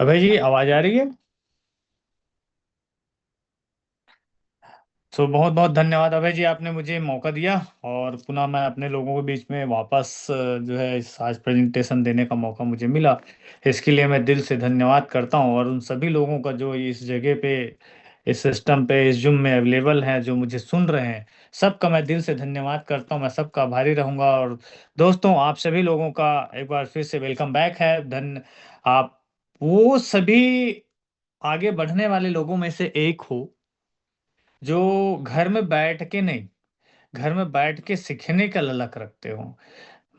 अभय जी, आवाज आ रही है? बहुत बहुत धन्यवाद अभय जी, आपने मुझे मौका दिया और पुनः मैं अपने लोगों के बीच में वापस जो है इस आज प्रेजेंटेशन देने का मौका मुझे मिला। इसके लिए मैं दिल से धन्यवाद करता हूं और उन सभी लोगों का जो इस जगह पे, इस सिस्टम पे, इस जूम में अवेलेबल हैं, जो मुझे सुन रहे हैं, सबका मैं दिल से धन्यवाद करता हूं। मैं सबका आभारी रहूंगा। और दोस्तों, आप सभी लोगों का एक बार फिर से वेलकम बैक है। आप वो सभी आगे बढ़ने वाले लोगों में से एक हो जो घर में बैठ के नहीं, घर में बैठ के सीखने का ललक रखते हो।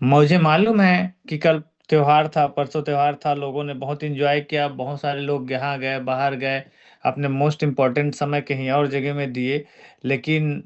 मुझे मालूम है कि कल त्योहार था, परसों त्योहार था, लोगों ने बहुत एंजॉय किया, बहुत सारे लोग यहाँ गए, बाहर गए, अपने मोस्ट इम्पोर्टेंट समय कहीं और जगह में दिए। लेकिन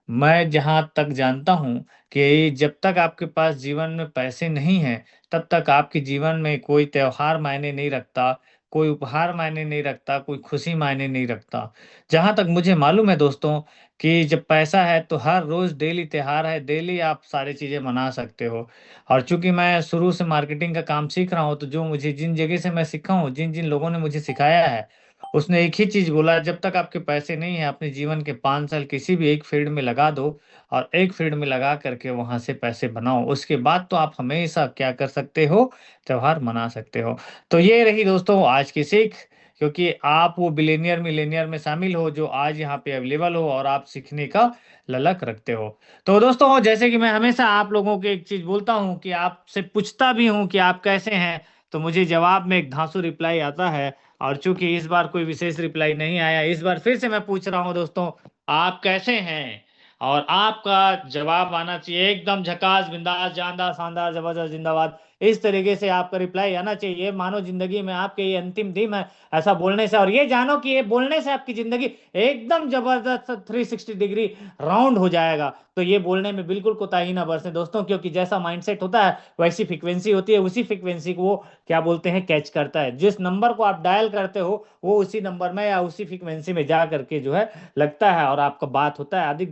मैं जहाँ तक जानता हूँ कि जब तक आपके पास जीवन में पैसे नहीं हैं, तब तक आपके जीवन में कोई त्योहार मायने नहीं रखता, कोई उपहार मायने नहीं रखता, कोई खुशी मायने नहीं रखता। जहाँ तक मुझे मालूम है दोस्तों, कि जब पैसा है तो हर रोज डेली त्योहार है, डेली आप सारी चीजें मना सकते हो। और चूंकि मैं शुरू से मार्केटिंग का काम सीख रहा हूँ, तो जो मुझे जिन जगह से मैं सीखा हूँ, जिन जिन लोगों ने मुझे सिखाया है, उसने एक ही चीज बोला, जब तक आपके पैसे नहीं है, अपने जीवन के 5 साल किसी भी एक फील्ड में लगा दो और एक फील्ड में लगा करके वहां से पैसे बनाओ। उसके बाद तो आप हमेशा क्या कर सकते हो? त्योहार मना सकते हो। तो ये रही दोस्तों आज की सीख। क्योंकि आप वो बिलेनियर मिलेनियर में शामिल हो जो आज यहाँ पे अवेलेबल हो और आप सीखने का ललक रखते हो। तो दोस्तों, जैसे कि मैं हमेशा आप लोगों को एक चीज बोलता हूँ कि आपसे पूछता भी हूँ कि आप कैसे हैं, तो मुझे जवाब में एक धांसू रिप्लाई आता है। और चूंकि इस बार कोई विशेष रिप्लाई नहीं आया, इस बार फिर से मैं पूछ रहा हूँ दोस्तों, आप कैसे हैं? और आपका जवाब आना चाहिए एकदम झकास, बिंदास, जानदार, शानदार, जबरदस्त, जिंदाबाद। इस तरीके से आपका रिप्लाई आना चाहिए, मानो जिंदगी में आपके ये अंतिम दिन है। ऐसा बोलने से, और ये जानो कि ये बोलने से आपकी जिंदगी एकदम जबरदस्त 360 डिग्री राउंड हो जाएगा। तो ये बोलने में बिल्कुल कोताही ना बरसें दोस्तों, क्योंकि जैसा माइंडसेट होता है वैसी फ्रीक्वेंसी होती है, उसी फ्रीक्वेंसी को वो क्या बोलते हैं, कैच करता है। जिस नंबर को आप डायल करते हो वो उसी नंबर में या उसी फ्रीक्वेंसी में जा करके जो है लगता है और आपका बात होता है। यदि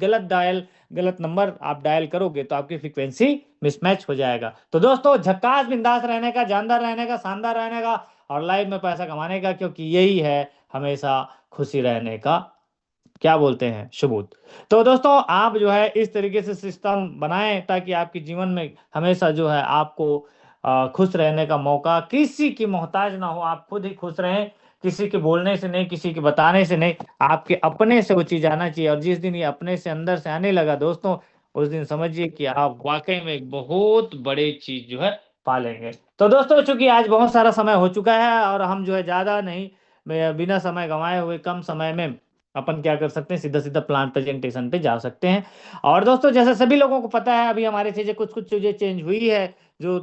गलत नंबर आप डायल करोगे तो आपकी फ्रीक्वेंसी मिसमैच हो जाएगा। तो दोस्तों, झक्कास बिंदास रहने का, जानदार रहने का, शानदार रहने का और लाइफ में पैसा कमाने का, क्योंकि यही है हमेशा खुशी रहने का क्या बोलते हैं, सबूत। तो दोस्तों, आप जो है इस तरीके से सिस्टम बनाएं ताकि आपके जीवन में हमेशा जो है आपको खुश रहने का मौका, किसी की मोहताज ना हो, आप खुद ही खुश रहें। किसी के बोलने से नहीं, किसी के बताने से नहीं, आपके अपने से वो चीज आना चाहिए। और जिस दिन ये अपने से अंदर से आने लगा दोस्तों, उस दिन समझिए कि आप वाकई में एक बहुत बड़ी चीज जो है पालेंगे। तो दोस्तों, चूंकि आज बहुत सारा समय हो चुका है और हम जो है ज्यादा नहीं, बिना समय गंवाए हुए कम समय में अपन क्या कर सकते हैं, सीधा सीधा प्लान प्रेजेंटेशन पे जा सकते हैं। और दोस्तों, जैसे सभी लोगों को पता है, अभी हमारी चीजें कुछ कुछ चीजें चेंज हुई है। जो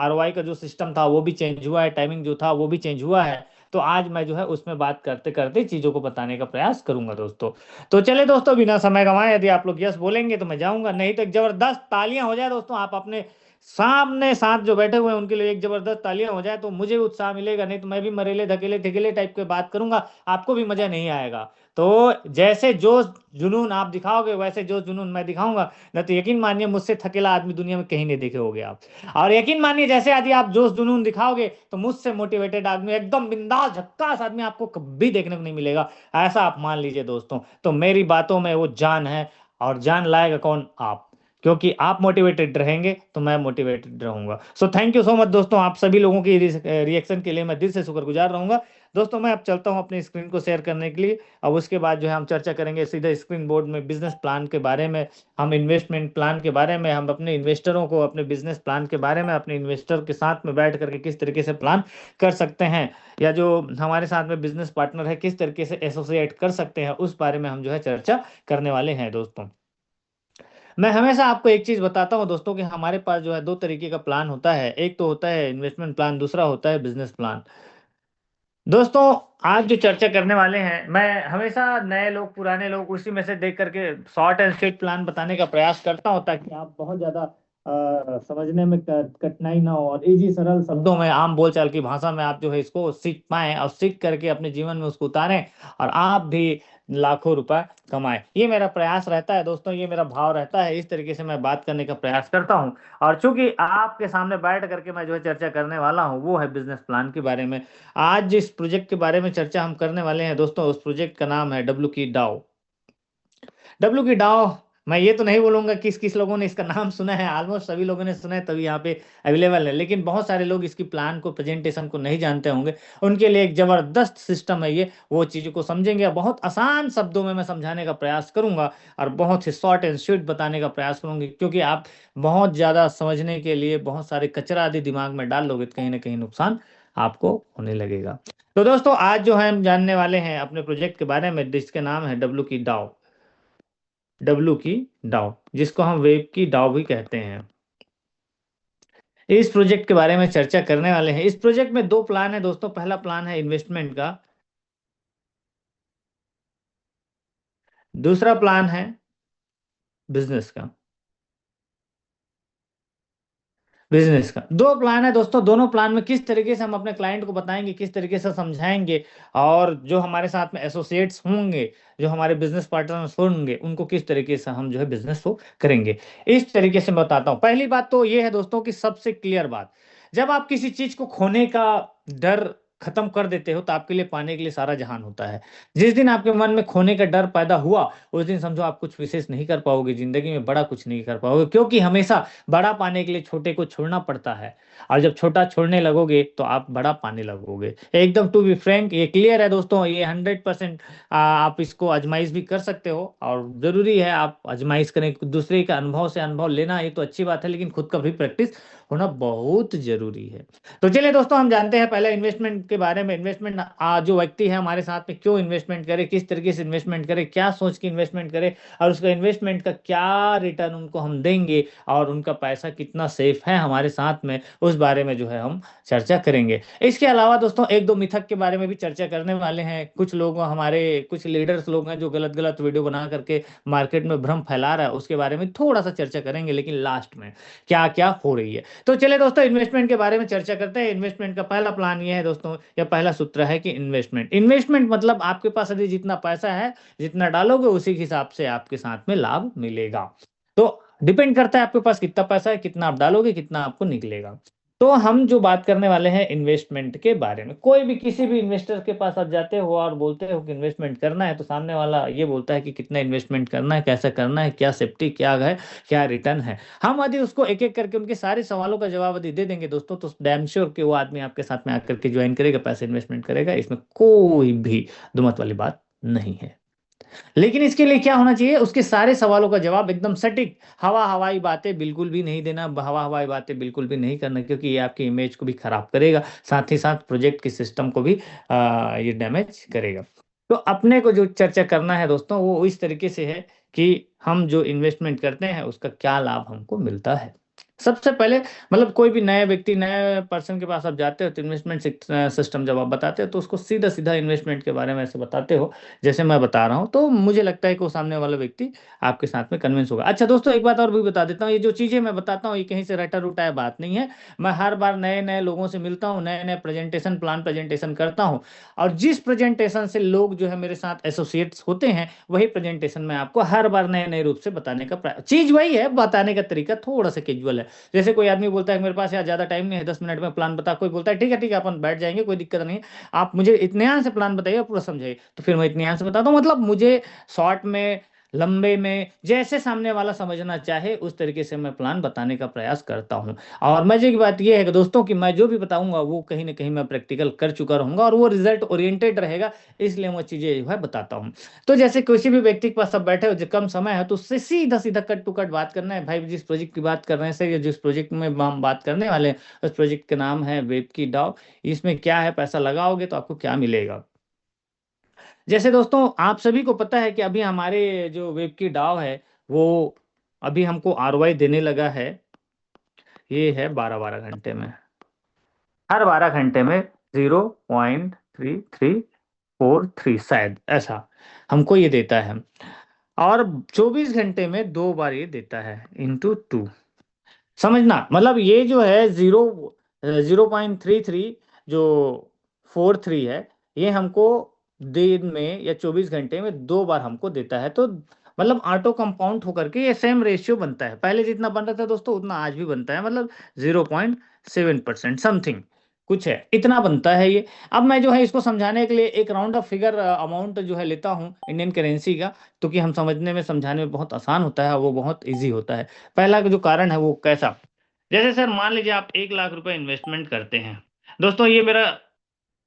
ROI का जो सिस्टम था वो भी चेंज हुआ है, टाइमिंग जो था वो भी चेंज हुआ है। तो आज मैं जो है उसमें बात करते करते चीजों को बताने का प्रयास करूंगा दोस्तों। तो चले दोस्तों, बिना समय गंवाए, यदि आप लोग यस बोलेंगे तो मैं जाऊंगा, नहीं तो एक जबरदस्त तालियां हो जाए दोस्तों। आप अपने सामने साथ जो बैठे हुए हैं उनके लिए एक जबरदस्त तालियां हो जाए तो मुझे भी उत्साह मिलेगा, नहीं तो मैं भी मरेले धकेले ठेकेले टाइप के बात करूंगा, आपको भी मजा नहीं आएगा। तो जैसे जोश जुनून आप दिखाओगे वैसे जोश जुनून मैं दिखाऊंगा। न तो यकीन मानिए, मुझसे थकेला आदमी दुनिया में कहीं नहीं देखे होगे आप। और यकीन मानिए, जैसे यदि आप जोश जुनून दिखाओगे तो मुझसे मोटिवेटेड आदमी, एकदम बिंदास झक्कास आदमी आपको कभी देखने को नहीं मिलेगा। ऐसा आप मान लीजिए दोस्तों। तो मेरी बातों में वो जान है, और जान लाएगा कौन? आप। क्योंकि आप मोटिवेटेड रहेंगे तो मैं मोटिवेटेड रहूंगा। So thank you so much दोस्तों, आप सभी लोगों की रिएक्शन के लिए मैं दिल से शुक्रगुजार रहूंगा। दोस्तों, मैं अब चलता हूं अपनी स्क्रीन को शेयर करने के लिए। अब उसके बाद जो है हम चर्चा करेंगे सीधे स्क्रीन बोर्ड में बिजनेस प्लान के बारे में, हम इन्वेस्टमेंट प्लान के बारे में, हम अपने इन्वेस्टरों को अपने बिजनेस प्लान के बारे में, अपने इन्वेस्टर के साथ में बैठ करके किस तरीके से प्लान कर सकते हैं, या जो हमारे साथ में बिजनेस पार्टनर है किस तरीके से एसोसिएट कर सकते हैं, उस बारे में हम जो है चर्चा करने वाले हैं दोस्तों। मैं हमेशा आपको एक चीज बताता हूँ दोस्तों, कि हमारे पास जो है दो तरीके का प्लान होता है। एक तो होता है इन्वेस्टमेंट प्लान, दूसरा होता है बिजनेस प्लान। दोस्तों, आज जो चर्चा करने वाले हैं, मैं हमेशा नए लोग पुराने लोग उसी में से देख करके शॉर्ट एंड स्वीट प्लान बताने का प्रयास करता हूं, ताकि आप बहुत ज्यादा समझने में कठिनाई ना हो, और इजी सरल शब्दों में, आम बोलचाल की भाषा में आप जो है इसको सीख पाएं और सीख करके अपने जीवन में उसको उतारें, और आप भी लाखों रुपए कमाएं। ये मेरा प्रयास रहता है दोस्तों, ये मेरा भाव रहता है, इस तरीके से मैं बात करने का प्रयास करता हूँ। और चूंकि आपके सामने बैठ करके मैं जो है चर्चा करने वाला हूँ वो है बिजनेस प्लान के बारे में। आज जिस प्रोजेक्ट के बारे में चर्चा हम करने वाले हैं दोस्तों, उस प्रोजेक्ट का नाम है डब्ल्यू की डाउ। डब्लू की डाव। मैं ये तो नहीं बोलूंगा किस किस लोगों ने इसका नाम सुना है, ऑलमोस्ट सभी लोगों ने सुना है तभी यहाँ पे अवेलेबल है, लेकिन बहुत सारे लोग इसकी प्लान को, प्रेजेंटेशन को नहीं जानते होंगे। उनके लिए एक जबरदस्त सिस्टम है ये, वो चीज़ों को समझेंगे, बहुत आसान शब्दों में मैं समझाने का प्रयास करूंगा, और बहुत ही शॉर्ट एंड स्वीट बताने का प्रयास करूंगी, क्योंकि आप बहुत ज़्यादा समझने के लिए बहुत सारे कचरा आदि दिमाग में डाल लोगे तो कहीं ना कहीं नुकसान आपको होने लगेगा। तो दोस्तों आज जो है हम जानने वाले हैं अपने प्रोजेक्ट के बारे में, जिसके नाम है डब्लू की डाव। डब्लू की डाउ, जिसको हम वेब की डाउ भी कहते हैं। इस प्रोजेक्ट के बारे में चर्चा करने वाले हैं। इस प्रोजेक्ट में दो प्लान है दोस्तों। पहला प्लान है इन्वेस्टमेंट का, दूसरा प्लान है बिजनेस का। बिजनेस का दो प्लान है दोस्तों। दोनों प्लान में किस तरीके से हम अपने क्लाइंट को बताएंगे, किस तरीके से समझाएंगे, और जो हमारे साथ में एसोसिएट्स होंगे, जो हमारे बिजनेस पार्टनर्स होंगे, उनको किस तरीके से हम जो है बिजनेस को करेंगे, इस तरीके से मैं बताता हूँ। पहली बात तो ये है दोस्तों कि सबसे क्लियर बात, जब आप किसी चीज को खोने का डर खत्म कर देते हो तो आपके लिए पाने के लिए सारा जहान होता है। जिस दिन आपके मन में खोने का डर पैदा हुआ, उस दिन समझो आप कुछ विशेष नहीं कर पाओगे जिंदगी में, बड़ा कुछ नहीं कर पाओगे, क्योंकि हमेशा बड़ा पाने के लिए छोटे को छोड़ना पड़ता है, और जब छोटा छोड़ने लगोगे तो आप बड़ा पाने लगोगे। एकदम टू बी फ्रैंक, ये क्लियर है दोस्तों, ये 100% आप इसको आजमाइश भी कर सकते हो, और जरूरी है आप आजमाइश करें। दूसरे का अनुभव से अनुभव लेना ये तो अच्छी बात है, लेकिन खुद का भी प्रैक्टिस होना बहुत जरूरी है। तो चलिए दोस्तों हम जानते हैं पहले इन्वेस्टमेंट के बारे में। इन्वेस्टमेंट, जो व्यक्ति है हमारे साथ में, क्यों इन्वेस्टमेंट करे, किस तरीके से इन्वेस्टमेंट करे, क्या सोच के इन्वेस्टमेंट करे, और उसका इन्वेस्टमेंट का क्या रिटर्न उनको हम देंगे, और उनका पैसा कितना सेफ है हमारे साथ में, उस बारे में जो है हम चर्चा करेंगे। इसके अलावा दोस्तों एक दो मिथक के बारे में भी चर्चा करने वाले हैं। कुछ लोग, हमारे कुछ लीडर्स लोग हैं जो गलत गलत वीडियो बना करके मार्केट में भ्रम फैला रहा है, उसके बारे में थोड़ा सा चर्चा करेंगे, लेकिन लास्ट में क्या क्या हो रही है। तो चलिए दोस्तों इन्वेस्टमेंट के बारे में चर्चा करते हैं। इन्वेस्टमेंट का पहला प्लान ये है दोस्तों, या पहला सूत्र है कि इन्वेस्टमेंट, इन्वेस्टमेंट मतलब आपके पास यदि जितना पैसा है, जितना डालोगे उसी के हिसाब से आपके साथ में लाभ मिलेगा। तो डिपेंड करता है आपके पास कितना पैसा है, कितना आप डालोगे, कितना आपको निकलेगा। तो हम जो बात करने वाले हैं इन्वेस्टमेंट के बारे में, कोई भी किसी भी इन्वेस्टर के पास आप जाते हो और बोलते हो कि इन्वेस्टमेंट करना है, तो सामने वाला ये बोलता है कि कितना इन्वेस्टमेंट करना है, कैसा करना है, क्या सेफ्टी क्या है, क्या रिटर्न है। हम यदि उसको एक एक करके उनके सारे सवालों का जवाब यदि दे देंगे दोस्तों, तो डैम श्योर कि वो आदमी आपके साथ में आकर के ज्वाइन करेगा, पैसे इन्वेस्टमेंट करेगा, इसमें कोई भी दुमत वाली बात नहीं है। लेकिन इसके लिए क्या होना चाहिए, उसके सारे सवालों का जवाब एकदम सटीक, हवा हवाई बातें बिल्कुल भी नहीं देना, हवा हवाई बातें बिल्कुल भी नहीं करना, क्योंकि ये आपकी इमेज को भी खराब करेगा, साथ ही साथ प्रोजेक्ट के सिस्टम को भी ये डैमेज करेगा। तो अपने को जो चर्चा करना है दोस्तों वो इस तरीके से है कि हम जो इन्वेस्टमेंट करते हैं उसका क्या लाभ हमको मिलता है। सबसे पहले, मतलब कोई भी नए व्यक्ति, नए पर्सन के पास आप जाते हो तो इन्वेस्टमेंट सिस्टम जब आप बताते हो तो उसको सीधा सीधा इन्वेस्टमेंट के बारे में ऐसे बताते हो जैसे मैं बता रहा हूँ, तो मुझे लगता है कि वो सामने वाला व्यक्ति आपके साथ में कन्विंस होगा। अच्छा दोस्तों एक बात और भी बता देता हूँ, ये जो चीज़ें मैं बताता हूँ ये कहीं से रटा रुटाया बात नहीं है। मैं हर बार नए नए लोगों से मिलता हूँ, नए नए प्रेजेंटेशन प्लान प्रेजेंटेशन करता हूँ, और जिस प्रेजेंटेशन से लोग जो है मेरे साथ एसोसिएट्स होते हैं, वही प्रेजेंटेशन मैं आपको हर बार नए नए रूप से बताने का चीज वही है, बताने का तरीका थोड़ा सा कैजुअल है। जैसे कोई आदमी बोलता है मेरे पास यार ज्यादा टाइम नहीं है, 10 मिनट में प्लान बता, कोई बोलता है ठीक है अपन बैठ जाएंगे, कोई दिक्कत नहीं है, आप मुझे इत्मीनान से प्लान बताइए, पूरा समझाइए, तो फिर मैं इत्मीनान से बताता हूँ। मतलब मुझे शॉर्ट में, लंबे में, जैसे सामने वाला समझना चाहे उस तरीके से मैं प्लान बताने का प्रयास करता हूँ। और मजे की बात यह है कि दोस्तों कि मैं जो भी बताऊंगा वो कहीं ना कहीं मैं प्रैक्टिकल कर चुका रहूंगा, और वो रिजल्ट ओरिएंटेड रहेगा, इसलिए मैं चीजें जो है बताता हूँ। तो जैसे किसी भी व्यक्ति के पास सब बैठे हो, जो कम समय है, तो उससे सीधा सीधा कट टू कट बात करना है। भाई जिस प्रोजेक्ट की बात कर रहे हैं सर, या जिस प्रोजेक्ट में हम बात करने वाले हैं, उस प्रोजेक्ट का नाम है वेब की डाउ। इसमें क्या है, पैसा लगाओगे तो आपको क्या मिलेगा। जैसे दोस्तों आप सभी को पता है कि अभी हमारे जो वेब की डाउ है, वो अभी हमको आरओआई देने लगा है। ये है 12 12 घंटे में, हर 12 घंटे में 0.3343 शायद ऐसा हमको ये देता है, और 24 घंटे में 2 बार ये देता है, इंटू 2। समझना, मतलब ये जो है 0.33 जो 43 है, ये हमको दिन में या 24 घंटे में 2 बार हमको देता है। तो मतलब ऑटो कंपाउंड होकर के ये सेम रेशियो बनता है, पहले जितना बन रहा था दोस्तों उतना आज भी बनता है, मतलब 0.7% समथिंग कुछ है, इतना बनता है ये। अब मैं जो है इसको समझाने के लिए एक राउंड ऑफ फिगर अमाउंट जो है लेता हूँ इंडियन करेंसी का, तो कि हम समझने में समझाने में बहुत आसान होता है, वो बहुत इजी होता है। पहला जो कारण है वो कैसा, जैसे सर मान लीजिए आप 1 लाख रुपए इन्वेस्टमेंट करते हैं। दोस्तों ये मेरा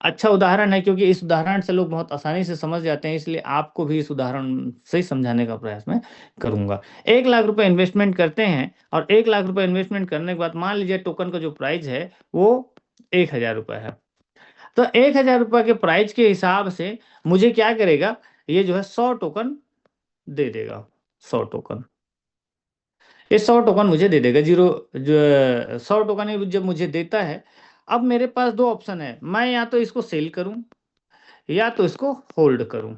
अच्छा उदाहरण है, क्योंकि इस उदाहरण से लोग बहुत आसानी से समझ जाते हैं, इसलिए आपको भी इस उदाहरण से ही समझाने का प्रयास मैं करूंगा। 1 लाख रुपए इन्वेस्टमेंट करते हैं, और 1 लाख रुपए इन्वेस्टमेंट करने के बाद मान लीजिए टोकन का जो प्राइस है वो 1,000 रुपए है। तो 1,000 रुपए के प्राइस के हिसाब से मुझे क्या करेगा, ये जो है 100 टोकन दे देगा। 100 टोकन, ये 100 टोकन मुझे दे देगा। जीरो जो 100 टोकन ये जब मुझे देता है, अब मेरे पास दो ऑप्शन है, मैं या तो इसको सेल करूं या तो इसको होल्ड करूं।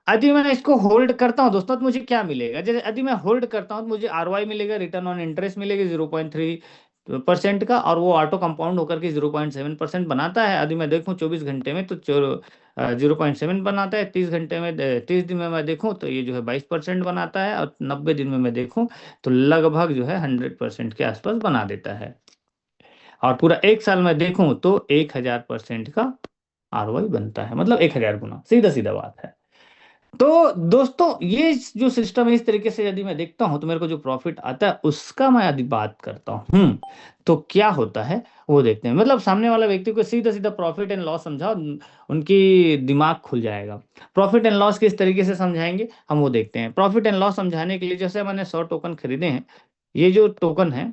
यदि मैं इसको होल्ड करता हूं दोस्तों, तो मुझे क्या मिलेगा, जैसे यदि मैं होल्ड करता हूं तो मुझे आरओआई मिलेगा, रिटर्न ऑन इंटरेस्ट मिलेगा 0.3% का, और वो ऑटो कंपाउंड होकर के 0.7% बनाता है। यदि मैं देखूं 24 घंटे में तो 0.7 बनाता है, 30 घंटे में 30 दिन में मैं देखूं तो ये जो है 22% बनाता है, और 90 दिन में मैं देखूं तो लगभग जो है 100% के आसपास बना देता है। और पूरा 1 साल में देखूं तो 1,000% का आरओआई बनता है, मतलब 1,000 गुना, सीधा सीधा बात है। तो दोस्तों ये जो सिस्टम है, इस तरीके से यदि मैं देखता हूं तो मेरे को जो प्रॉफिट आता है उसका मैं यदि बात करता हूं, तो क्या होता है वो देखते हैं। मतलब सामने वाला व्यक्ति को सीधा सीधा प्रॉफिट एंड लॉस समझाओ, उनकी दिमाग खुल जाएगा। प्रॉफिट एंड लॉस किस तरीके से समझाएंगे हम वो देखते हैं। प्रॉफिट एंड लॉस समझाने के लिए, जैसे मैंने 100 टोकन खरीदे हैं, ये जो टोकन है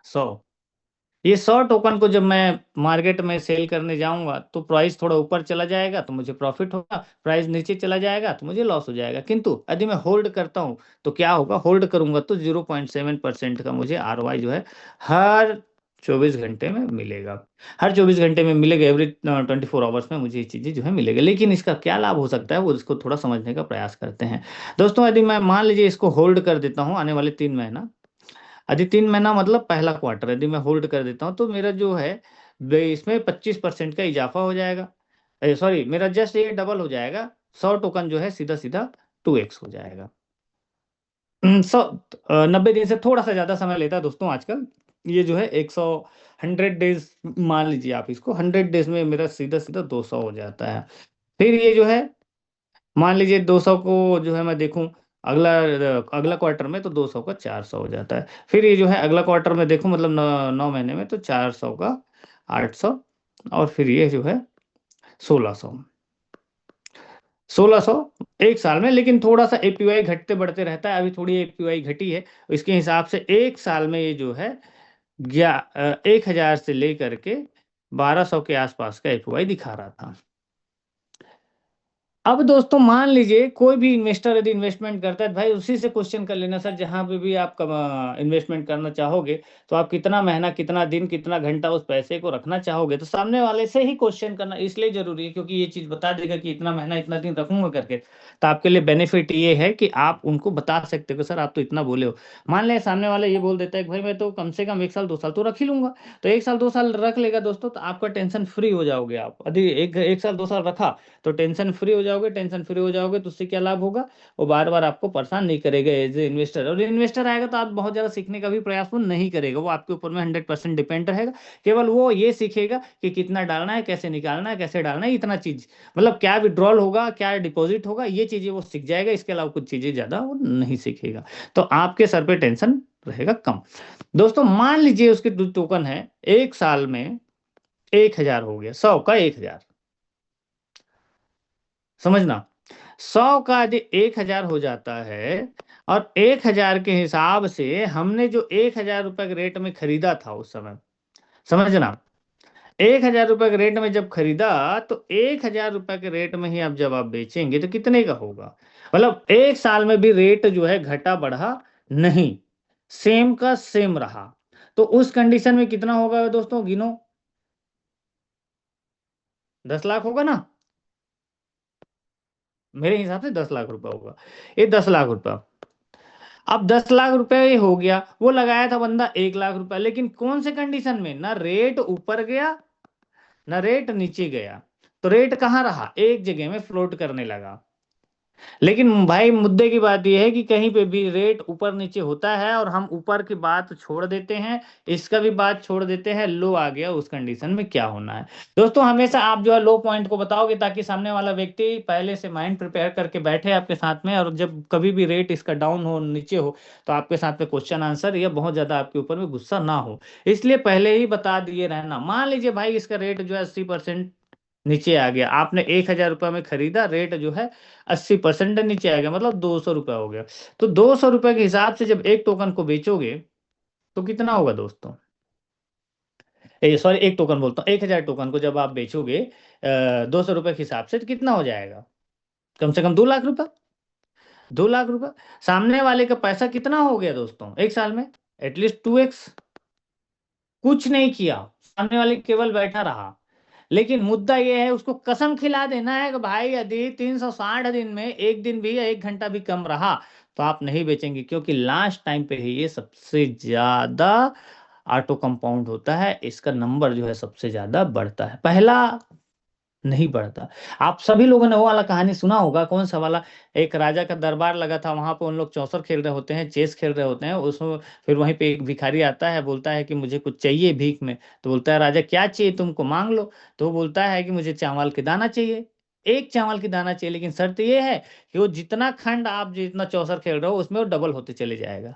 100, ये 100 टोकन को जब मैं मार्केट में सेल करने जाऊंगा तो प्राइस थोड़ा ऊपर चला जाएगा तो मुझे प्रॉफिट होगा, प्राइस नीचे चला जाएगा तो मुझे लॉस हो जाएगा। किंतु यदि मैं होल्ड करता हूं तो क्या होगा, होल्ड करूंगा तो 0.7% का मुझे आरओआई जो है हर 24 घंटे में मिलेगा। हर 24 घंटे में मिलेगा, एवरी 24 आवर्स में मुझे ये चीज़ें जो है मिलेगा। लेकिन इसका क्या लाभ हो सकता है वो इसको थोड़ा समझने का प्रयास करते हैं। दोस्तों यदि मैं मान लीजिए इसको होल्ड कर देता हूँ आने वाले 3 महीना, यदि 3 महीना मतलब पहला क्वार्टर यदि मैं होल्ड कर देता हूँ तो मेरा जो है इसमें 25% का इजाफा हो जाएगा। सॉरी, मेरा जस्ट ये डबल हो जाएगा। 100 टोकन जो है सीधा सीधा 2x हो जाएगा। 90 दिन से थोड़ा सा ज्यादा समय लेता है दोस्तों आजकल। ये जो है 100 डेज मान लीजिए आप इसको, 100 डेज में मेरा सीधा सीधा 200 हो जाता है। फिर ये जो है मान लीजिए 200 को जो है मैं देखूं अगला अगला क्वार्टर में तो 200 का 400 हो जाता है। फिर ये जो है अगला क्वार्टर में देखूं मतलब 9 महीने में तो 400 का 800, और फिर ये जो है 1600। 1600 1 साल में, लेकिन थोड़ा सा एपीवाई घटते बढ़ते रहता है, अभी थोड़ी एपीवाई घटी है। इसके हिसाब से 1 साल में ये जो है 1,000 से लेकर के 1,200 के आसपास का एपीवाई दिखा रहा था। अब दोस्तों मान लीजिए कोई भी इन्वेस्टर यदि इन्वेस्टमेंट करता है, भाई उसी से क्वेश्चन कर लेना सर, जहां पे भी आप इन्वेस्टमेंट करना चाहोगे तो आप कितना महीना, कितना दिन, कितना घंटा उस पैसे को रखना चाहोगे, तो सामने वाले से ही क्वेश्चन करना इसलिए जरूरी है क्योंकि ये चीज बता देगा कि इतना महीना इतना दिन रखूंगा करके। तो आपके लिए बेनिफिट ये है कि आप उनको बता सकते हो कि सर आप तो इतना बोले हो। मान लें सामने वाला ये बोल देता है कि भाई मैं तो कम से कम 1 साल 2 साल तो रख ही लूंगा, तो 1 साल 2 साल रख लेगा दोस्तों, तो आपका टेंशन फ्री हो जाओगे। आप यदि एक साल 2 साल रखा तो टेंशन फ्री हो जाओगे। टेंशन फ्री हो जाओगे तो उससे क्या लाभ होगा, वो बार बार आपको परेशान नहीं करेगा एज ए इन्वेस्टर। और इन्वेस्टर आएगा तो आप बहुत ज्यादा सीखने का भी प्रयास वो नहीं करेगा, वो आपके ऊपर में 100% डिपेंड रहेगा। केवल वो ये सीखेगा कि कितना डालना है, कैसे निकालना है, कैसे डालना है, इतना चीज, मतलब क्या विड्रॉल होगा, क्या डिपॉजिट होगा, ये चीजें वो सीख जाएगा। इसके अलावा कुछ चीजें ज्यादा वो नहीं सीखेगा। तो आपके सर पे टेंशन रहेगा कम। दोस्तों मान लीजिए उसके टोकन है 1 साल में 1,000 हो गया, 100 का 1,000, समझना। 100 का यदि 1,000 हो जाता है, और 1,000 के हिसाब से हमने जो 1,000 रुपए के रेट में खरीदा था उस समय, समझना, 1,000 रुपए के रेट में जब खरीदा तो 1,000 रुपए के रेट में ही अब जब आप बेचेंगे तो कितने का होगा। मतलब 1 साल में भी रेट जो है घटा बढ़ा नहीं, सेम का सेम रहा। तो उस कंडीशन में कितना होगा दोस्तों, गिनो। 10 लाख होगा ना, मेरे हिसाब से 10 लाख रुपए होगा। ये 10 लाख रुपए, अब 10 लाख रुपए हो गया, वो लगाया था बंदा 1 लाख रुपए, लेकिन कौन से कंडीशन में, ना रेट ऊपर गया ना रेट नीचे गया, तो रेट कहाँ रहा, एक जगह में फ्लोट करने लगा। लेकिन भाई मुद्दे की बात यह है कि कहीं पे भी रेट ऊपर नीचे होता है और हम ऊपर की बात छोड़ देते हैं, इसका भी बात छोड़ देते हैं, लो आ गया, उस कंडीशन में क्या होना है। दोस्तों हमेशा आप जो है लो पॉइंट को बताओगे, ताकि सामने वाला व्यक्ति पहले से माइंड प्रिपेयर करके बैठे आपके साथ में, और जब कभी भी रेट इसका डाउन हो नीचे हो, तो आपके साथ में क्वेश्चन आंसर या बहुत ज्यादा आपके ऊपर में गुस्सा ना हो। इसलिए पहले ही बता दिए रहना। मान लीजिए भाई इसका रेट जो है 80% नीचे आ गया, आपने 1 हजार रुपये में खरीदा, रेट जो है 80% नीचे आ गया, मतलब 200 रुपये हो गया। तो 200 रुपये के हिसाब से जब एक टोकन को बेचोगे, तो कितना होगा दोस्तों, सॉरी, एक टोकन बोलता हूँ, 1 हजार टोकन को जब आप बेचोगे 200 रुपये के हिसाब से, तो कितना हो जाएगा, कम से कम 2 लाख रुपए। 2 लाख रुपए, सामने वाले का पैसा कितना हो गया दोस्तों एक साल में, एटलीस्ट 2x। कुछ नहीं किया, सामने वाले केवल बैठा रहा। लेकिन मुद्दा यह है, उसको कसम खिला देना है कि भाई यदि 360 दिन में एक दिन भी या 1 घंटा भी कम रहा, तो आप नहीं बेचेंगे, क्योंकि लास्ट टाइम पे ही ये सबसे ज्यादा ऑटो कंपाउंड होता है, इसका नंबर जो है सबसे ज्यादा बढ़ता है, पहला नहीं बढ़ता। आप सभी लोगों ने वो वाला कहानी सुना होगा, कौन सा वाला, एक राजा का दरबार लगा था, वहां पे उन लोग चौसर खेल रहे होते हैं, चेस खेल रहे होते हैं, उसमें फिर वहीं पे एक भिखारी आता है, बोलता है कि मुझे कुछ चाहिए भीख में। तो बोलता है राजा क्या चाहिए तुमको, मांग लो। तो वो बोलता है कि मुझे चावल के दाना चाहिए, एक चावल की दाना चाहिए, लेकिन शर्त ये है कि वो जितना खंड आप जितना चौसर खेल रहे हो उसमें वो डबल होते चले जाएगा।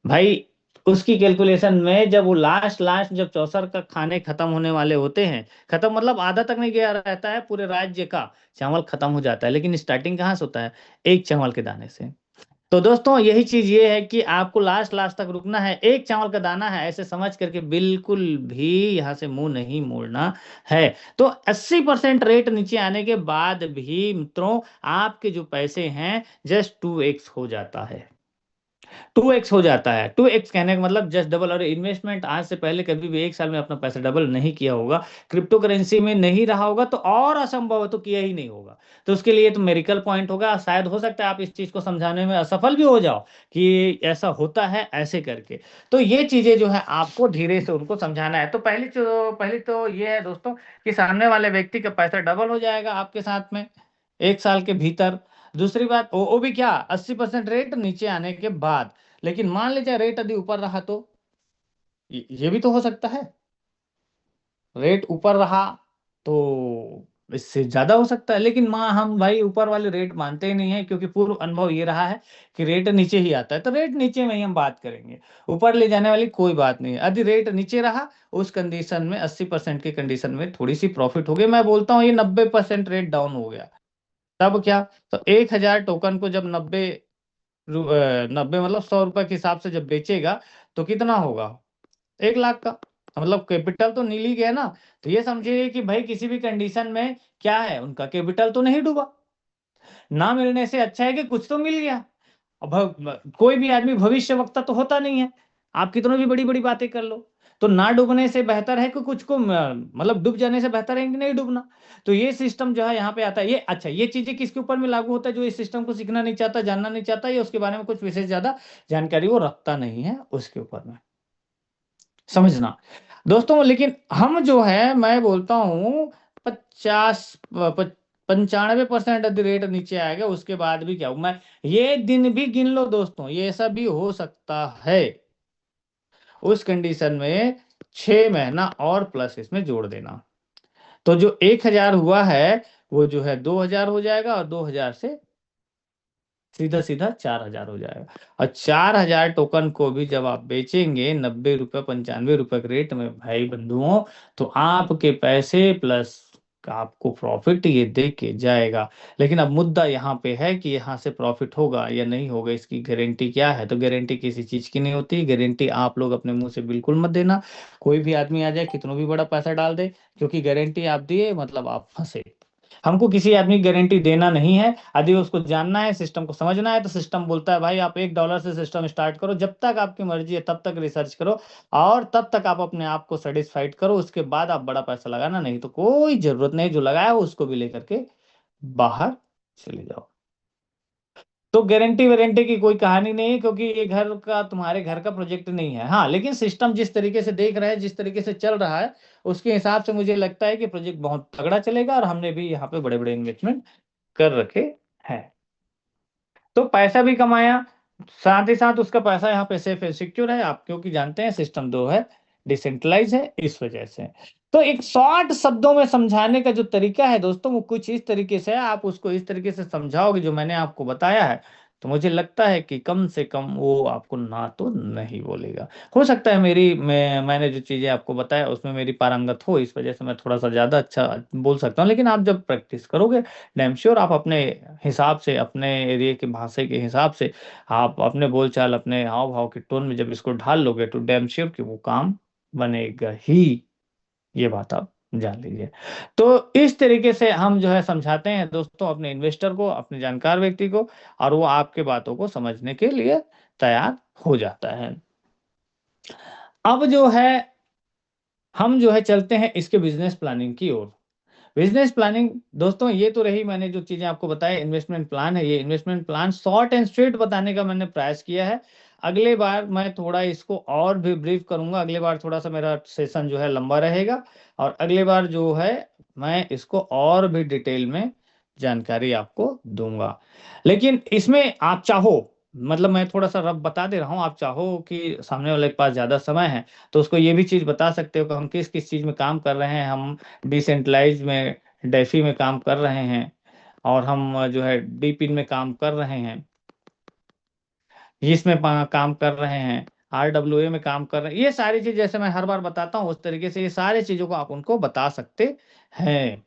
भाई उसकी कैलकुलेशन में जब वो लास्ट लास्ट जब चौसर का खाने खत्म होने वाले होते हैं, खत्म मतलब आधा तक नहीं गया रहता है, पूरे राज्य का चावल खत्म हो जाता है, लेकिन स्टार्टिंग कहाँ से होता है, एक चावल के दाने से। तो दोस्तों यही चीज ये है कि आपको लास्ट लास्ट तक रुकना है, एक चावल का दाना है ऐसे समझ करके बिल्कुल भी यहाँ से मुंह नहीं मोड़ना है। तो 80% रेट नीचे आने के बाद भी मित्रों, आपके जो पैसे हैं जस्ट 2x हो जाता है। 2x हो जाता है, 2x कहने का मतलब जस्ट डबल। और इन्वेस्टमेंट आज से पहले कभी भी एक साल में अपना पैसा डबल नहीं किया होगा, क्रिप्टो करेंसी में नहीं रहा होगा, तो और असंभव है, तो किया ही नहीं होगा। तो उसके लिए तो मेरिकल पॉइंट होगा, शायद हो सकता है आप इस चीज को समझाने में असफल भी हो जाओ कि ऐसा होता है ऐसे करके। तो ये चीजें जो है आपको धीरे से उनको समझाना है। तो पहली तो ये है दोस्तों, कि सामने वाले व्यक्ति का पैसा डबल हो जाएगा आपके साथ में एक साल के भीतर। दूसरी बात, वो भी क्या, 80% रेट नीचे आने के बाद। लेकिन मान लीजिए रेट यदि ऊपर रहा, तो ये भी तो हो सकता है, रेट ऊपर रहा तो इससे ज्यादा हो सकता है। लेकिन माँ हम भाई ऊपर वाले रेट मानते ही नहीं है, क्योंकि पूर्व अनुभव ये रहा है कि रेट नीचे ही आता है, तो रेट नीचे में ही हम बात करेंगे, ऊपर ले जाने वाली कोई बात नहीं है। यदि रेट नीचे रहा, उस कंडीशन में 80% की कंडीशन में थोड़ी सी प्रॉफिट हो गई, मैं बोलता हूँ ये 90% रेट डाउन हो गया, तब क्या, तो 1 हजार टोकन को जब 90 मतलब 100 रुपए के हिसाब से जब बेचेगा, तो कितना होगा, 1 लाख का, मतलब कैपिटल तो नील ही गया ना। तो ये समझिए कि भाई किसी भी कंडीशन में क्या है, उनका कैपिटल तो नहीं डूबा। ना मिलने से अच्छा है कि कुछ तो मिल गया। अब कोई भी आदमी भविष्य वक्ता तो होता नहीं है, आप कितनों भी बड़ी बड़ी बातें कर लो। तो ना डूबने से बेहतर है कि कुछ को मतलब डूब जाने से बेहतर है कि नहीं डूबना। तो ये सिस्टम जो है यहाँ पे आता है। ये अच्छा, ये चीजें किसके ऊपर में लागू होता है, जो इस सिस्टम को सीखना नहीं चाहता, जानना नहीं चाहता, या उसके बारे में कुछ विशेष ज्यादा जानकारी वो रखता नहीं है, उसके ऊपर में समझना दोस्तों। लेकिन हम जो है, मैं बोलता हूँ 95% यदि रेट नीचे आएगा, उसके बाद भी क्या, मैं ये दिन भी गिन लो दोस्तों, ये ऐसा भी हो सकता है, उस कंडीशन में 6 महीना और प्लस इसमें जोड़ देना, तो जो 1 हजार हुआ है वो जो है 2 हजार हो जाएगा, और 2 हजार से सीधा सीधा 4 हजार हो जाएगा। और 4 हजार टोकन को भी जब आप बेचेंगे 90 रुपये 95 रुपये के रेट में भाई बंधुओं, तो आपके पैसे प्लस आपको प्रॉफिट ये दे के जाएगा। लेकिन अब मुद्दा यहाँ पे है कि यहाँ से प्रॉफिट होगा या नहीं होगा, इसकी गारंटी क्या है, तो गारंटी किसी चीज की नहीं होती, गारंटी आप लोग अपने मुंह से बिल्कुल मत देना। कोई भी आदमी आ जाए कितना भी बड़ा पैसा डाल दे, क्योंकि गारंटी आप दिए मतलब आप फंसे। हमको किसी आदमी की गारंटी देना नहीं है। यदि उसको जानना है, सिस्टम को समझना है, तो सिस्टम बोलता है भाई आप $1 से सिस्टम स्टार्ट करो, जब तक आपकी मर्जी है तब तक रिसर्च करो, और तब तक आप अपने आप को सेटिस्फाइड करो, उसके बाद आप बड़ा पैसा लगाना, नहीं तो कोई जरूरत नहीं, जो लगाया हो उसको भी लेकर के बाहर चले जाओ। तो गारंटी वारंटी की कोई कहानी नहीं है, क्योंकि ये घर का, तुम्हारे घर का प्रोजेक्ट नहीं है। हाँ, लेकिन सिस्टम जिस तरीके से देख रहे हैं, जिस तरीके से चल रहा है, उसके हिसाब से मुझे लगता है कि प्रोजेक्ट बहुत तगड़ा चलेगा, और हमने भी यहाँ पे बड़े बड़े इन्वेस्टमेंट कर रखे हैं। तो पैसा भी कमाया, साथ ही साथ उसका पैसा यहाँ पे सेफ है, सिक्योर है। आप क्योंकि जानते हैं सिस्टम दो है, डिसेंट्रलाइज है, इस वजह से। तो एक शॉर्ट शब्दों में समझाने का जो तरीका है दोस्तों, वो कुछ इस तरीके से है। आप उसको इस तरीके से समझाओगे जो मैंने आपको बताया है, तो मुझे लगता है कि कम से कम वो आपको ना तो नहीं बोलेगा। हो सकता है मैंने जो चीजें आपको बताया उसमें मेरी पारंगत हो, इस वजह से मैं थोड़ा सा ज्यादा अच्छा बोल सकता हूँ। लेकिन आप जब प्रैक्टिस करोगे, डैम श्योर आप अपने हिसाब से, अपने एरिया की भाषा के हिसाब से, आप अपने बोलचाल, अपने हाव भाव के टोन में जब इसको ढाल लोगे, तो डैम श्योर कि वो काम बनेगा ही। ये बात आप जान लीजिए। तो इस तरीके से हम जो है समझाते हैं दोस्तों अपने इन्वेस्टर को, अपने जानकार व्यक्ति को, और वो आपके बातों को समझने के लिए तैयार हो जाता है। अब जो है हम जो है चलते हैं इसके बिजनेस प्लानिंग की ओर। बिजनेस प्लानिंग दोस्तों, ये तो रही मैंने जो चीजें आपको बताया, इन्वेस्टमेंट प्लान है। ये investment plan short and sweet बताने का मैंने प्रयास किया है। अगले बार मैं थोड़ा इसको और भी ब्रीफ करूंगा, अगले बार थोड़ा सा मेरा सेशन जो है लंबा रहेगा, और अगले बार जो है मैं इसको और भी डिटेल में जानकारी आपको दूंगा। लेकिन इसमें आप चाहो, मतलब मैं थोड़ा सा रफ बता दे रहा हूँ, आप चाहो कि सामने वाले के पास ज्यादा समय है तो उसको ये भी चीज बता सकते हो कि हम किस किस चीज में काम कर रहे हैं। हम डिसेंट्रलाइज में, डेफी में काम कर रहे हैं, और हम जो है डीपिन में काम कर रहे हैं, इसमें काम कर रहे हैं, आरडब्ल्यूए में काम कर रहे हैं। ये सारी चीज जैसे मैं हर बार बताता हूँ उस तरीके से ये सारी चीजों को आप उनको बता सकते हैं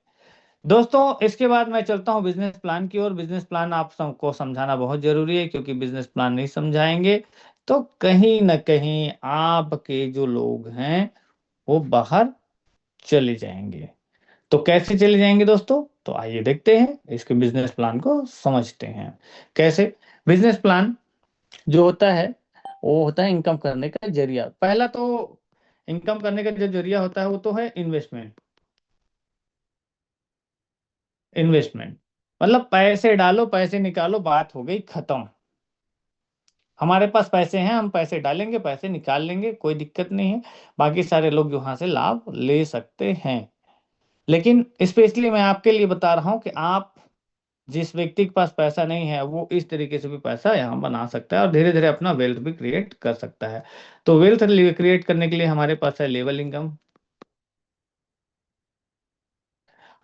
दोस्तों। इसके बाद मैं चलता हूँ बिजनेस प्लान की ओर। बिजनेस प्लान आप सबको समझाना बहुत जरूरी है, क्योंकि बिजनेस प्लान नहीं समझाएंगे तो कहीं ना कहीं आपके जो लोग हैं वो बाहर चले जाएंगे। तो कैसे चले जाएंगे दोस्तों? तो आइए देखते हैं, इसके बिजनेस प्लान को समझते हैं कैसे। बिजनेस प्लान जो होता है वो होता है इनकम करने का जरिया। पहला तो इनकम करने का जो जरिया होता है वो तो है इन्वेस्टमेंट। इन्वेस्टमेंट मतलब पैसे डालो, पैसे निकालो, बात हो गई खत्म। हमारे पास पैसे हैं, हम पैसे डालेंगे, पैसे निकाल लेंगे, कोई दिक्कत नहीं है। बाकी सारे लोग वहां से लाभ ले सकते हैं। लेकिन स्पेशली मैं आपके लिए बता रहा हूं कि आप, जिस व्यक्ति के पास पैसा नहीं है, वो इस तरीके से भी पैसा यहाँ बना सकता है और धीरे धीरे अपना वेल्थ भी क्रिएट कर सकता है। तो वेल्थ क्रिएट करने के लिए हमारे पास है लेवल इनकम,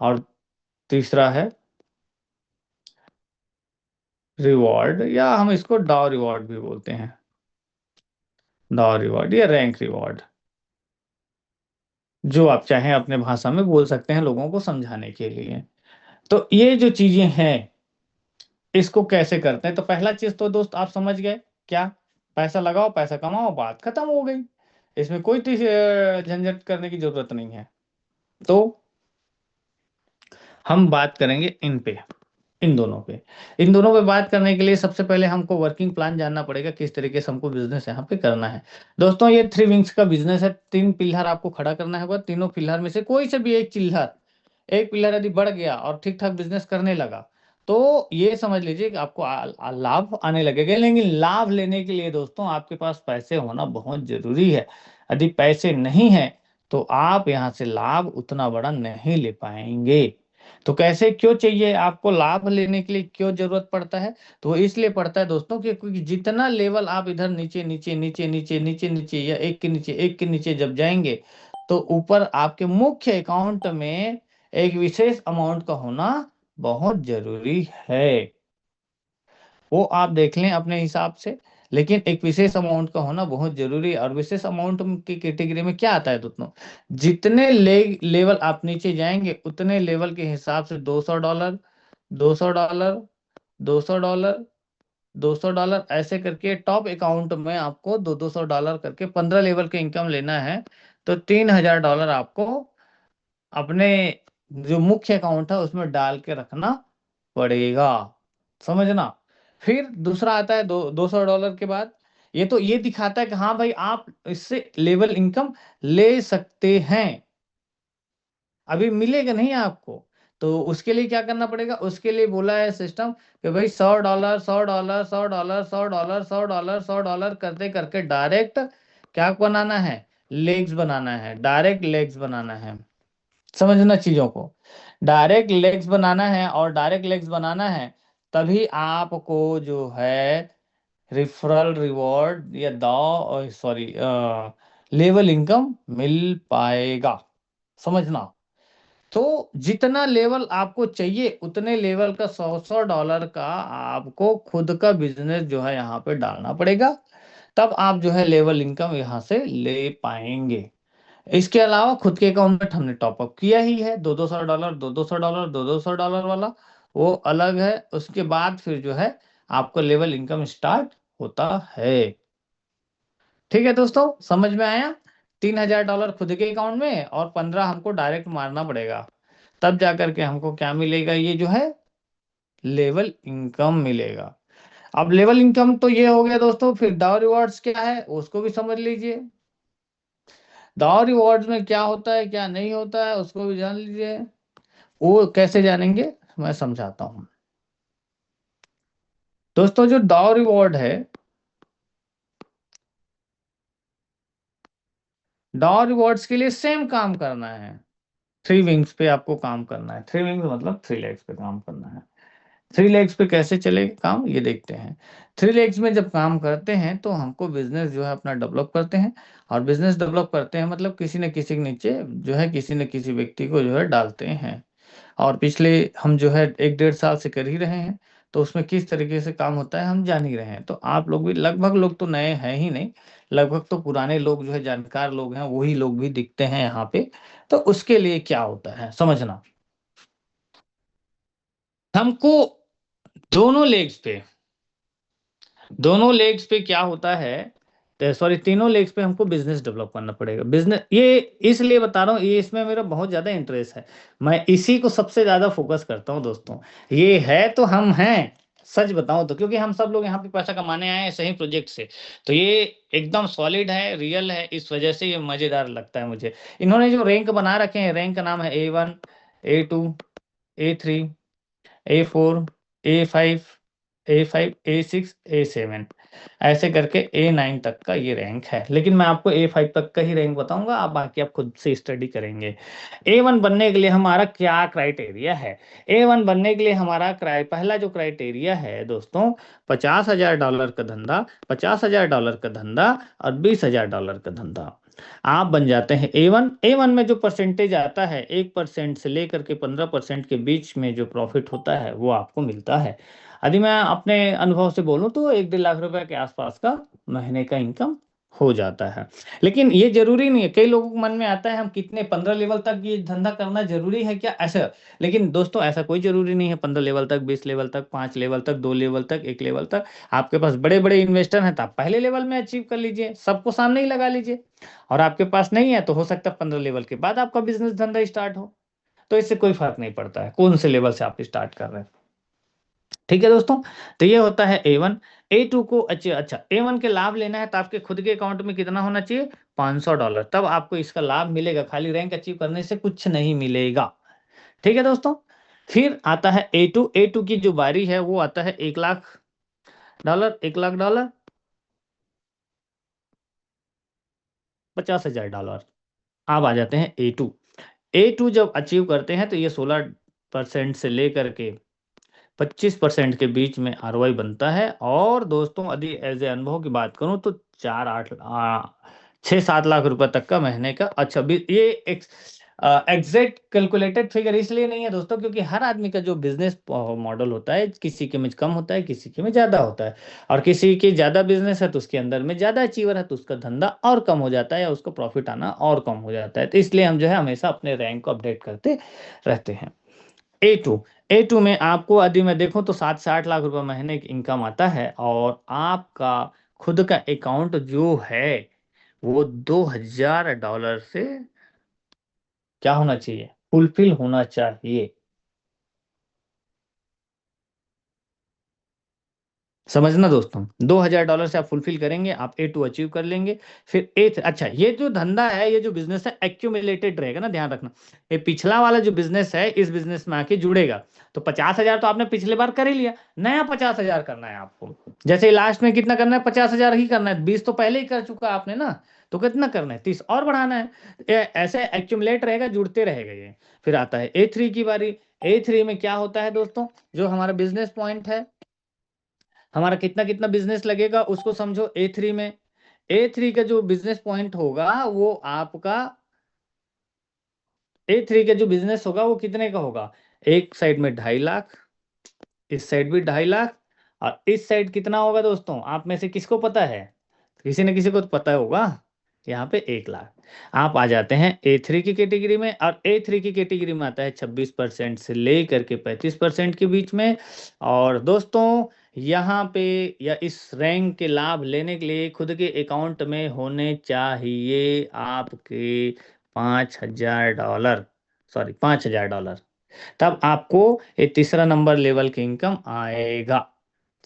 और तीसरा है रिवॉर्ड, या हम इसको डाउ रिवॉर्ड भी बोलते हैं। डाउ रिवॉर्ड या रैंक रिवॉर्ड, जो आप चाहें अपने भाषा में बोल सकते हैं लोगों को समझाने के लिए। तो ये जो चीजें हैं, इसको कैसे करते हैं? तो पहला चीज तो दोस्त आप समझ गए, क्या? पैसा लगाओ, पैसा कमाओ, बात खत्म हो गई। इसमें कोई झंझट करने की जरूरत नहीं है। तो हम बात करेंगे इन पे, इन दोनों पे। इन दोनों पे बात करने के लिए सबसे पहले हमको वर्किंग प्लान जानना पड़ेगा, किस तरीके से हमको बिजनेस यहाँ पे करना है। दोस्तों, ये थ्री विंग्स का बिजनेस है। तीन पिलर आपको खड़ा करना होगा। तीनों पिलर में से कोई से भी एक पिलर यदि बढ़ गया और ठीक ठाक बिजनेस करने लगा, तो ये समझ लीजिए कि आपको लाभ आने लगेगा। लेकिन लाभ लेने के लिए दोस्तों आपके पास पैसे होना बहुत जरूरी है। यदि पैसे नहीं है तो आप यहाँ से लाभ उतना बड़ा नहीं ले पाएंगे। तो कैसे, क्यों चाहिए आपको लाभ लेने के लिए, क्यों जरूरत पड़ता है? तो वो इसलिए पड़ता है दोस्तों कि क्योंकि जितना लेवल आप इधर नीचे नीचे नीचे नीचे नीचे नीचे या एक के नीचे जब जाएंगे, तो ऊपर आपके मुख्य अकाउंट में एक विशेष अमाउंट का होना बहुत जरूरी है। वो आप देख लें अपने हिसाब से। लेकिन एक विशेष अमाउंट का होना बहुत जरूरी है। और विशेष अमाउंट की कैटेगरी में क्या आता है दोस्तों? जितने लेवल आप नीचे जाएंगे उतने लेवल के हिसाब से $200, $200, $200, $200 ऐसे करके टॉप अकाउंट में आपको $200 करके 15 लेवल के इनकम लेना है। तो $3000 आपको अपने जो मुख्य अकाउंट है उसमें डाल के रखना पड़ेगा। समझना। फिर दूसरा आता है $200 के बाद। ये तो ये दिखाता है कि हाँ भाई, आप इससे लेवल इनकम ले सकते हैं। अभी मिलेगा नहीं आपको। तो उसके लिए क्या करना पड़ेगा, उसके लिए बोला है सिस्टम कि भाई $100 $100 $100 $100 $100 $100 करते करके डायरेक्ट क्या बनाना है, लेग्स बनाना है, डायरेक्ट लेग्स बनाना है। समझना चीजों को, डायरेक्ट लेग्स बनाना है, और डायरेक्ट लेग्स बनाना है तभी आपको जो है रिफरल रिवॉर्ड या दाव, सॉरी, लेवल इनकम मिल पाएगा। समझना, तो जितना लेवल आपको चाहिए उतने लेवल का 100 $100 का आपको खुद का बिजनेस जो है यहाँ पे डालना पड़ेगा, तब आप जो है लेवल इनकम यहाँ से ले पाएंगे। इसके अलावा खुद के अकाउंट में हमने टॉपअप किया ही है, $200 $200 $200 वाला, वो अलग है। उसके बाद फिर जो है आपको लेवल इनकम स्टार्ट होता है। ठीक है दोस्तों, समझ में आया? $3000 खुद के अकाउंट में और 15 हमको डायरेक्ट मारना पड़ेगा, तब जा करके हमको क्या मिलेगा, ये जो है लेवल इनकम मिलेगा। अब लेवल इनकम तो ये हो गया दोस्तों, फिर दाव रिवॉर्ड्स क्या है उसको भी समझ लीजिए। दाव रिवॉर्ड्स में क्या होता है क्या नहीं होता है उसको भी जान लीजिए। वो कैसे जानेंगे, मैं समझाता हूँ दोस्तों। जो दाव रिवॉर्ड है, दाव रिवॉर्ड्स के लिए सेम काम करना है। थ्री विंग्स पे आपको काम करना है, थ्री विंग्स मतलब थ्री लेग्स पे काम करना है। थ्री लेग्स पे कैसे चलेगा काम, ये देखते हैं। थ्री लेग्स में जब काम करते हैं तो हमको बिजनेस जो है अपना डेवलप करते हैं, और बिजनेस डेवलप करते हैं मतलब किसी न किसी के नीचे जो है किसी न किसी व्यक्ति को जो है डालते हैं। और पिछले हम जो है 1 1.5 साल से कर ही रहे हैं, तो उसमें किस तरीके से काम होता है हम जान ही रहे हैं। तो आप लोग भी लगभग, लोग तो नए हैं ही नहीं, लगभग तो पुराने लोग जो है जानकार लोग हैं, वही लोग भी दिखते हैं यहाँ पे। तो उसके लिए क्या होता है समझना, हमको दोनों लेग्स पे, दोनों लेग्स पे क्या होता है, सॉरी तीनों लेग्स पे हमको बिजनेस डेवलप करना पड़ेगा। बिजनेस ये इसलिए बता रहा हूँ, ये इसमें मेरा बहुत ज़्यादा इंटरेस्ट है, मैं इसी को सबसे ज़्यादा फोकस करता हूँ दोस्तों। ये है तो हम हैं, सच बताऊं तो, क्योंकि हम सब लोग यहाँ पे पैसा कमाने आए हैं सही प्रोजेक्ट से। तो ये एकदम सॉलिड है, रियल है, इस वजह से ये मज़ेदार लगता है मुझे। इन्होंने जो रैंक बना रखे हैं, रैंक का नाम है A1, A2, A3, A4, A5, A6, A7, ऐसे करके A9 तक का ये रैंक है। लेकिन मैं आपको A5 तक का ही रैंक बताऊंगा, आप बाकी आप खुद से स्टडी करेंगे। A1 बनने के लिए हमारा क्या क्राइटेरिया है? A1 बनने के लिए हमारा पहला जो क्राइटेरिया है दोस्तों, $50,000 का धंधा, $50,000 का धंधा और $20,000 का धंधा, आप बन जाते हैं A1। A1 में जो परसेंटेज आता है, 1% से लेकर के 15% के बीच में जो प्रॉफिट होता है वो आपको मिलता है। यदि मैं अपने अनुभव से बोलूं तो 1 1.5 लाख रुपए के आसपास का महीने का इनकम हो जाता है। लेकिन ये जरूरी नहीं है, कई लोगों के मन में आता है हम कितने 15 लेवल तक ये धंधा करना जरूरी है क्या, ऐसा। लेकिन दोस्तों ऐसा कोई जरूरी नहीं है, 15 लेवल तक, 20 लेवल तक, 5 लेवल तक, 2 लेवल तक, 1 लेवल तक। आपके पास बड़े बड़े इन्वेस्टर हैं तो आप पहले लेवल में अचीव कर लीजिए, सबको सामने ही लगा लीजिए। और आपके पास नहीं है तो हो सकता है 15 लेवल के बाद आपका बिजनेस धंधा स्टार्ट हो। तो इससे कोई फर्क नहीं पड़ता है कौन से लेवल से आप स्टार्ट कर रहे हैं। ठीक है दोस्तों, तो ये होता है A1। A2 को, अच्छा अच्छा, A1 के लाभ लेना है तो आपके खुद के अकाउंट में कितना होना चाहिए, $500, तब आपको इसका लाभ मिलेगा। खाली रैंक अचीव करने से कुछ नहीं मिलेगा। ठीक है दोस्तों, फिर आता है A2। की जो बारी है वो आता है $1 लाख, $1 लाख, $50,000। आप आ जाते हैं A2। जब अचीव करते हैं तो ये 16% से लेकर के 25% के बीच में ROI बनता है। और दोस्तों यदि एज ए अनुभव की बात करूं तो 6 7 लाख रुपए तक का महीने का, अच्छा ये एग्जैक्ट कैलकुलेटेड फिगर इसलिए नहीं है दोस्तों, क्योंकि हर आदमी का जो बिजनेस मॉडल होता है, किसी के में कम होता है, किसी के में ज़्यादा होता है। और किसी के ज़्यादा बिजनेस है तो उसके अंदर में ज़्यादा अचीवर है तो उसका धंधा और कम हो जाता है, या उसको प्रॉफिट आना और कम हो जाता है। तो इसलिए हम जो है हमेशा अपने रैंक को अपडेट करते रहते हैं। ए टू में आपको यदि मैं देखूं तो 7 से 8 लाख रुपए महीने की इनकम आता है, और आपका खुद का अकाउंट जो है वो $2,000 से क्या होना चाहिए, फुलफिल होना चाहिए। समझना दोस्तों, $2000 से आप फुलफिल करेंगे, आप A2 अचीव कर लेंगे। फिर अच्छा, ये जो धंधा है, ये जो बिजनेस है, एक्यूमुलेटेड रहेगा ना, ध्यान रखना। ये पिछला वाला जो बिजनेस है, इस बिजनेस में आके जुड़ेगा। तो 50,000 तो आपने पिछले बार कर ही लिया, नया 50,000 करना है आपको। जैसे लास्ट में कितना करना है, 50,000 ही करना है, 20 तो पहले ही कर चुका आपने ना, तो कितना करना है, 30 और बढ़ाना है। ऐसे एक्यूमुलेट रहेगा, जुड़ते रहेगा ये। फिर आता है A3 की बारी। A3 में क्या होता है दोस्तों, जो हमारा बिजनेस पॉइंट है, हमारा कितना कितना बिजनेस लगेगा उसको समझो। A3 में, A3 का जो बिजनेस पॉइंट होगा वो आपका, A3 का जो बिजनेस होगा वो कितने का होगा, एक साइड में 2.5 लाख, इस साइड भी 2.5 लाख, और इस साइड कितना होगा दोस्तों, आप में से किसको पता है, किसी न किसी को तो पता होगा। यहाँ पे 1 लाख। आप आ जाते हैं A3 की कैटेगरी में, और A3 की कैटेगरी में आता है 26% से लेकर के 35% के बीच में। और दोस्तों, यहाँ पे या इस रैंक के लाभ लेने के लिए खुद के अकाउंट में होने चाहिए आपके $5,000, सॉरी $5,000, तब आपको ये तीसरा नंबर लेवल की इनकम आएगा।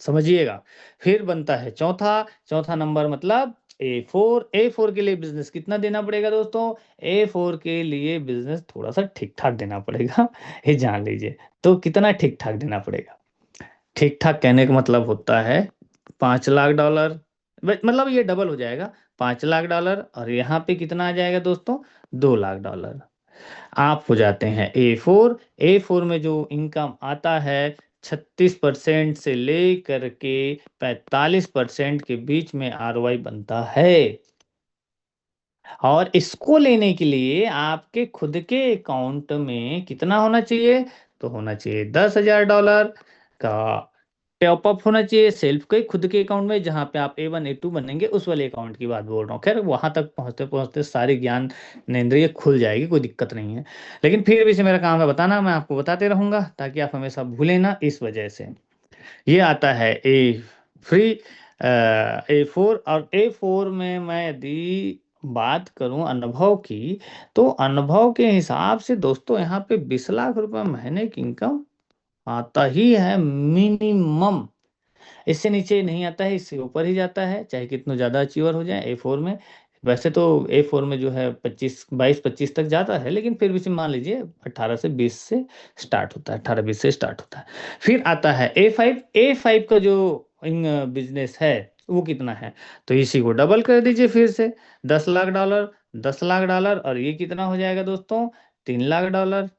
समझिएगा। फिर बनता है चौथा। चौथा नंबर मतलब A4। A4 के लिए बिजनेस कितना देना पड़ेगा दोस्तों, A4 के लिए बिजनेस थोड़ा सा ठीक ठाक देना पड़ेगा। ये जान लीजिए। तो कितना ठीक ठाक देना पड़ेगा, ठीक ठाक कहने का मतलब होता है $5 लाख। मतलब ये डबल हो जाएगा, $5 लाख, और यहाँ पे कितना आ जाएगा दोस्तों, $2 लाख। आप हो जाते हैं A4। A4 में जो इनकम आता है 36% से लेकर के 45% के बीच में ROI बनता है। और इसको लेने के लिए आपके खुद के अकाउंट में कितना होना चाहिए, तो होना चाहिए $10,000 का टॉप अप होना चाहिए सेल्फ के खुद के अकाउंट में, जहां पे आप A1 A2 बनेंगे, उस वाले अकाउंट की बात बोल रहा हूँ। खैर वहां तक पहुंचते पहुंचते सारी ज्ञान नेंद्रिय खुल जाएगी, कोई दिक्कत नहीं है। लेकिन फिर भी से मेरा काम है बताना, मैं आपको बताते रहूंगा ताकि आप हमेशा भूलें ना, इस वजह से। ये आता है फ्री A4। और A4 में मैं यदि बात करूं अनुभव की, तो अनुभव के हिसाब से दोस्तों यहाँ पे 20 लाख रुपए महीने की इनकम आता ही है मिनिमम। इससे नीचे नहीं आता है, इससे ऊपर ही जाता है, चाहे कितना ज़्यादा अचीवर हो जाए A4 में। वैसे तो A4 में जो है 22-25 तक जाता है, लेकिन फिर भी से मान लीजिए 18 से 20 से स्टार्ट होता है, 18-20 से स्टार्ट होता है। फिर आता है A5। का जो बिजनेस है वो कितना है, तो इसी को डबल कर दीजिए फिर से, $10 लाख। $10 लाख, और ये कितना हो जाएगा दोस्तों, $3 लाख।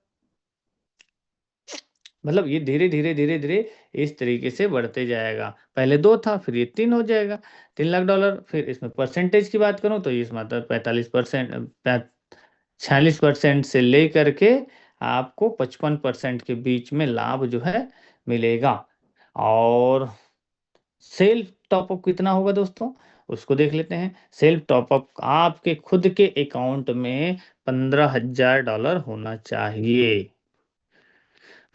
मतलब ये धीरे धीरे धीरे धीरे इस तरीके से बढ़ते जाएगा। पहले 2 था, फिर ये 3 हो जाएगा, $3 लाख। फिर इसमें परसेंटेज की बात करूं तो इसमें आता है 45%, 46% से लेकर के आपको 55% के बीच में लाभ जो है मिलेगा। और सेल्फ टॉपअप कितना होगा दोस्तों, उसको देख लेते हैं। सेल्फ टॉपअप आपके खुद के अकाउंट में $15,000 होना चाहिए।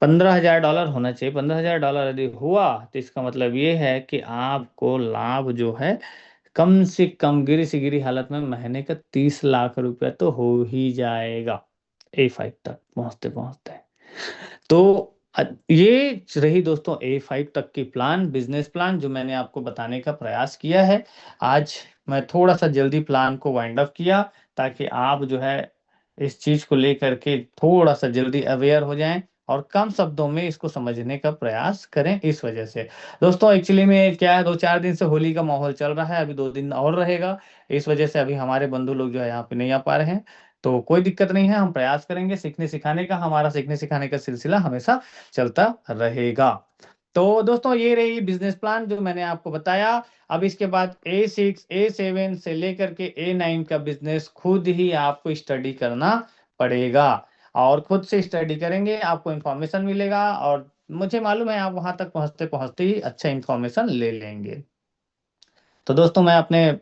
$15,000 होना चाहिए। $15,000 यदि हुआ तो इसका मतलब ये है कि आपको लाभ जो है कम से कम गिरी से गिरी हालत में महीने का 30 लाख रुपया तो हो ही जाएगा, A5 तक पहुंचते पहुंचते। तो ये रही दोस्तों A5 तक की प्लान, बिजनेस प्लान, जो मैंने आपको बताने का प्रयास किया है। आज मैं थोड़ा सा जल्दी प्लान को वाइंड अप किया, ताकि आप जो है इस चीज को लेकर के थोड़ा सा जल्दी अवेयर हो जाएं और कम शब्दों में इसको समझने का प्रयास करें, इस वजह से। दोस्तों एक्चुअली में क्या है, 2-4 दिन से होली का माहौल चल रहा है, अभी 2 दिन और रहेगा। इस वजह से अभी हमारे बंधु लोग जो है यहाँ पे नहीं आ पा रहे हैं। तो कोई दिक्कत नहीं है, हम प्रयास करेंगे सीखने सिखाने का, हमारा सीखने सिखाने का सिलसिला हमेशा चलता रहेगा। तो दोस्तों ये रही बिजनेस प्लान जो मैंने आपको बताया। अब इसके बाद A6 A7 से लेकर के A9 का बिजनेस खुद ही आपको स्टडी करना पड़ेगा, और खुद से स्टडी करेंगे आपको इन्फॉर्मेशन मिलेगा, और मुझे मालूम है आप वहां तक पहुंचते पहुंचते ही अच्छा इन्फॉर्मेशन ले लेंगे। तो दोस्तों मैं अपने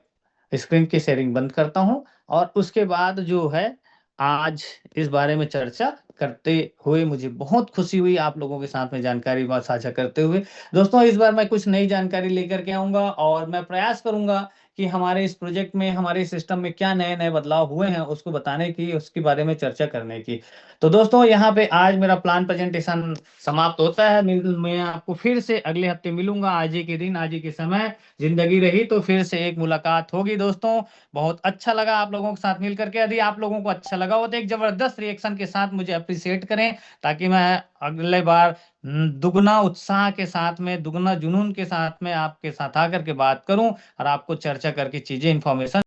स्क्रीन की शेयरिंग बंद करता हूं, और उसके बाद जो है आज इस बारे में चर्चा करते हुए मुझे बहुत खुशी हुई, आप लोगों के साथ में जानकारी बात साझा करते हुए। दोस्तों इस बार मैं कुछ नई जानकारी लेकर के आऊंगा, और मैं प्रयास करूंगा कि हमारे इस प्रोजेक्ट में, हमारे सिस्टम में क्या नए नए बदलाव हुए हैं, उसको बताने की, उसके बारे में चर्चा करने की। तो दोस्तों, यहाँ पे आज मेरा प्लान प्रेजेंटेशन समाप्त होता है। मैं आपको फिर से अगले हफ्ते मिलूंगा। आज ही के दिन, आज ही के समय, जिंदगी रही तो फिर से एक मुलाकात होगी दोस्तों। बहुत अच्छा लगा आप लोगों के साथ मिल करके। यदि आप लोगों को अच्छा लगा हो तो एक जबरदस्त रिएक्शन के साथ मुझे अप्रिशिएट करें, ताकि मैं अगले बार दुगना उत्साह के साथ में, दुगना जुनून के साथ में आपके साथ आकर के बात करूं और आपको चर्चा करके चीजें, इंफॉर्मेशन